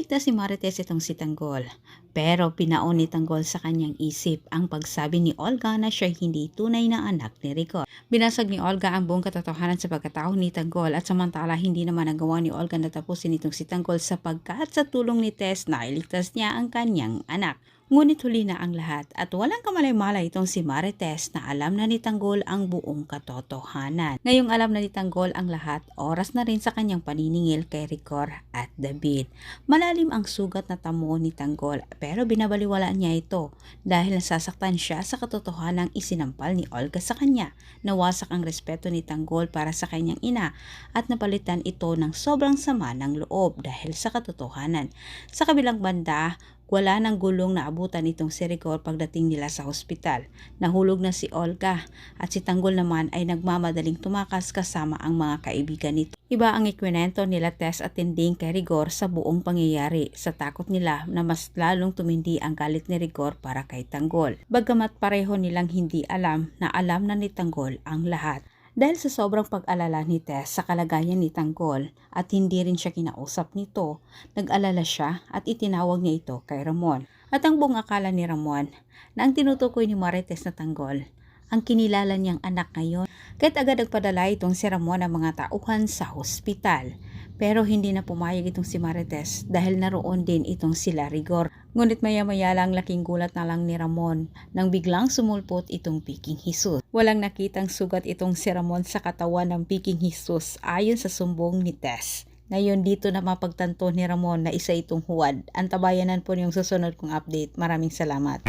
Niligtas si Marites itong si Tanggol, pero pinaon ni Tanggol sa kanyang isip ang pagsabi ni Olga na siya hindi tunay na anak ni Rigor. Binasag ni Olga ang buong katotohanan sa pagkatao ni Tanggol at samantala hindi naman nagawa ni Olga na tapusin itong si Tanggol sapagkat sa tulong ni Tess nailigtas niya ang kanyang anak. Ngunit huli na ang lahat at walang kamalay-malay itong si Marites na alam na ni Tanggol ang buong katotohanan. Ngayong alam na ni Tanggol ang lahat, oras na rin sa kanyang paniningil kay Rigor at David. Malalim ang sugat na tamo ni Tanggol pero binabaliwala niya ito dahil nasasaktan siya sa katotohanang isinampal ni Olga sa kanya. Nawasak ang respeto ni Tanggol para sa kanyang ina at napalitan ito ng sobrang sama ng loob dahil sa katotohanan. Sa kabilang banda, wala nang gulong na abutan itong si Rigor pagdating nila sa hospital. Nahulog na si Olga at si Tanggol naman ay nagmamadaling tumakas kasama ang mga kaibigan nito. Iba ang ikwento nila Tess at Tinding kay Rigor sa buong pangyayari sa takot nila na mas lalong tumindi ang galit ni Rigor para kay Tanggol. Bagamat pareho nilang hindi alam na alam na ni Tanggol ang lahat. Dahil sa sobrang pag-alala ni Tess sa kalagayan ni Tanggol at hindi rin siya kinausap nito, nag-alala siya at itinawag niya ito kay Ramon. At ang buong akala ni Ramon na ang tinutukoy ni Marites na Tanggol, ang kinilala niyang anak ngayon. Kahit agad nagpadala itong si Ramon ng mga tauhan sa hospital. Pero hindi na pumayag itong si Marites dahil naroon din itong sila Rigor. Ngunit maya-maya lang laking gulat na lang ni Ramon nang biglang sumulpot itong Piking Jesus. Walang nakitang sugat itong si Ramon sa katawan ng Piking Jesus ayon sa sumbong ni Tess. Ngayon dito na mapagtanto ni Ramon na isa itong huwad. Antabayanan po niyong susunod kong update. Maraming salamat.